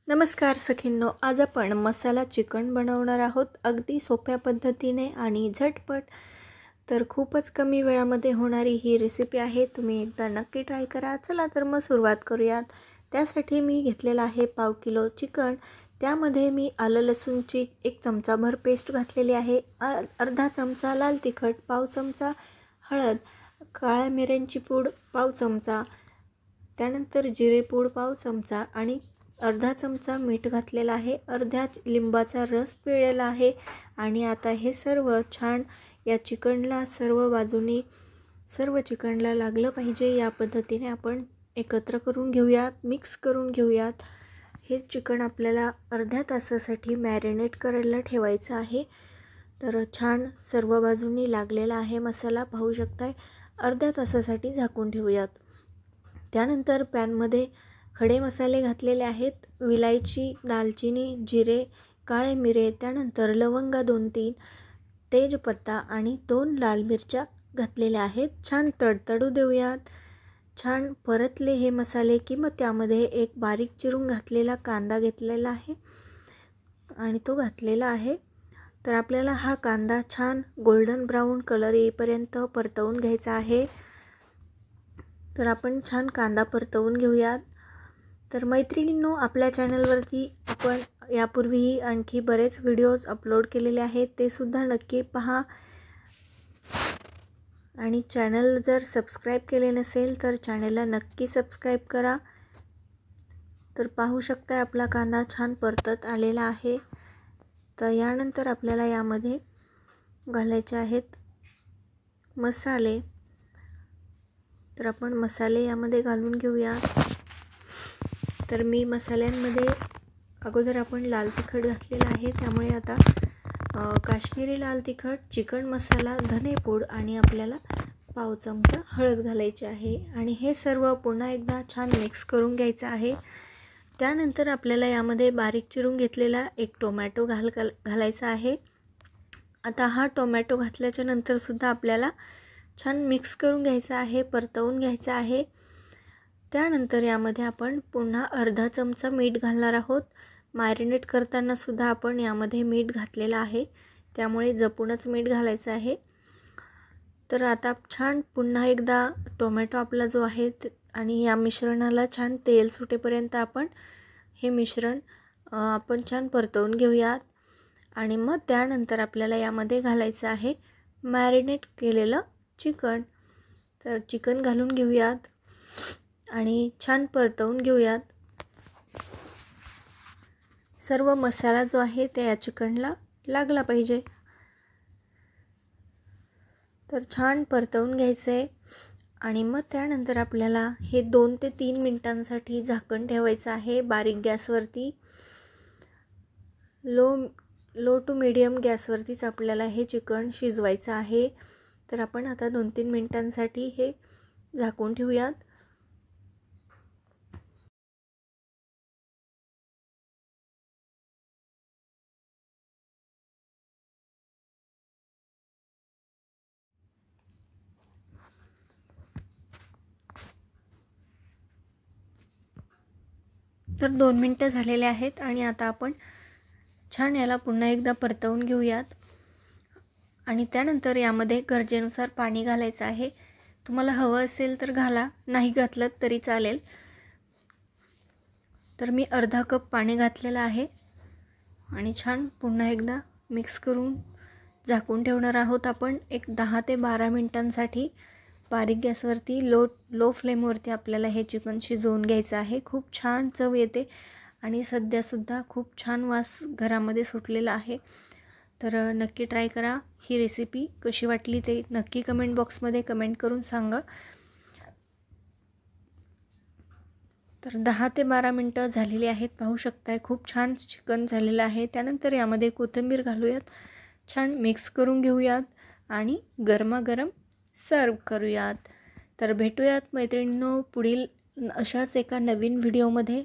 नमस्कार सखींनो, आज आपण मसाला चिकन बनवणार आहोत अगदी सोप्या पद्धतीने आणि झटपट। तर खूपच कमी वेळामध्ये होणारी ही रेसिपी आहे। तुम्ही एकदा नक्की ट्राय करा। चला तर मग सुरुवात करूयात। त्यासाठी मी घेतलेला आहे पाव किलो चिकन। त्यामध्ये मी आलं लसूणची 1 चमचाभर पेस्ट घातलेली आहे, अर्धा चमचा लाल तिखट, पाव चमचा हळद, काळ्या मिऱ्यांची पूड पाव चमचा, त्यानंतर जिरे पूड पाव चमचा आणि अर्धा चमचा मीठ घातलेला आहे, अर्ध्या लिंबाचा रस पिळलेला आहे। आणि आता हे सर्व छान या चिकनला सर्व बाजूनी चिकनला लागलं पाहिजे या पद्धतीने आपण एकत्र करून घेऊयात, मिक्स करून घेऊयात। हे चिकन आपल्याला अर्ध्या तासासाठी मॅरिनेट करायला ठेवायचं आहे। तर छान सर्व बाजूनी लागलेला आहे मसाला, पाहू शकताय। अर्ध्या तासासाठी झाकून ठेवूयात। त्यानंतर पॅनमध्ये खडे मसाले घातलेले आहेत, विलायची, दालचिनी, जिरे, काळे मिरे, त्यानंतर लवंगा 2-3, तेजपत्ता आणि 2 लाल मिरच्या घातलेल्या आहेत। छान तडतडू देऊयात। छान परतले हे मसाले की मग त्यामध्ये एक बारीक चिरून घातलेला कांदा घेतलेला आहे आणि तो घातलेला आहे। तर आपल्याला हा कांदा छान गोल्डन ब्राऊन कलर येईपर्यंत परतवून घ्यायचा आहे। तर आपण छान कांदा परतवून घेऊयात। तर मैत्रिणींनो, आपल्या चॅनलवरती आपण यापूर्वीही आणखी बरेच व्हिडिओज अपलोड केलेले आहेत, ते सुद्धा नक्की पहा। आणि चॅनल जर सबस्क्राइब केले नसेल तर चॅनलला नक्की सबस्क्राइब करा। तर पाहू शकता आपला कांदा छान परतत आलेला आहे। तर यानंतर आपल्याला यामध्ये घालायचे आहेत मसाले। तर आपण मसाले यामध्ये घालून घेऊया। तर मी मसाल्यांमध्ये अगोदर आपण लाल तिखट घातलेला आहे, त्यामुळे आता काश्मीरी लाल तिखट, चिकन मसाला, धने पूड आणि आपल्याला पाव चमचा हळद घालायची आहे। आणि हे सर्व पुन्हा एकदा छान मिक्स करून घ्यायचं आहे। त्यानंतर आपल्याला यामध्ये बारीक चिरून घेतलेला 1 टोमॅटो घालायचा आहे। आता हा टोमॅटो घातल्याच्या नंतर सुद्धा आपल्याला छान मिक्स करून घ्यायचा आहे, परतवून घ्यायचा आहे। त्यानंतर यामध्ये आपण पुन्हा अर्धा चमचा मीठ घालणार आहोत। मॅरिनेट करताना सुद्धा आपण यामध्ये मीठ घातलेलं आहे, त्यामुळे जपूनच मीठ घालायचं आहे। तर आता छान पुन्हा एकदा टोमॅटो आपला जो आहे आणि या मिश्रणाला छान तेल सुटेपर्यंत आपण हे मिश्रण आपण छान परतवून घेऊयात। आणि मग त्यानंतर आपल्याला यामध्ये घालायचं आहे मॅरिनेट केलेलं चिकन। तर चिकन घालून घेऊयात आणि छान परतवून घेऊयात। सर्व मसाला जो आहे ते या चिकनला लागला पाहिजे। तर छान परतवून घ्यायचे आणि मग त्यानंतर आपल्याला हे 2 ते 3 मिनिटांसाठी झाकण ठेवायचं आहे बारीक गॅसवरती। लो टू मीडियम गॅसवरतीच आपल्याला हे चिकन शिजवायचं आहे। तर आपण आता 2-3 मिनिटांसाठी हे झाकून ठेवूयात। तर 2 मिनिटं झालेले आहेत आणि आता आपण छान याला पुन्हा एकदा परतवून घेऊयात। आणि त्यानंतर यामध्ये गरजेनुसार पाणी घालायचं आहे। तुम्हाला हवं असेल तर घाला, नाही घातलं तरी चालेल। तर मी अर्धा कप पाणी घातलेलं आहे आणि छान पुन्हा एकदा मिक्स करून झाकून ठेवणार आहोत आपण एक 10 ते 12 मिनिटांसाठी बारीक गॅसवरती। लो फ्लेमवरती आपल्याला हे चिकन शिजवून घ्यायचं आहे। खूप छान चव येते आणि सध्यासुद्धा खूप छान वास घरामध्ये सुटलेला आहे। तर नक्की ट्राय करा। ही रेसिपी कशी वाटली ते नक्की कमेंट बॉक्समध्ये कमेंट करून सांगा। तर 10 ते 12 मिनिटं झालेली आहेत, पाहू शकताय खूप छान चिकन झालेलं आहे। त्यानंतर यामध्ये कोथिंबीर घालूयात, छान मिक्स करून घेऊयात आणि गरमागरम सर्व करूयात। तर भेटूयात मैत्रिणींनो पुढील अशाच एका नवीन व्हिडिओमध्ये।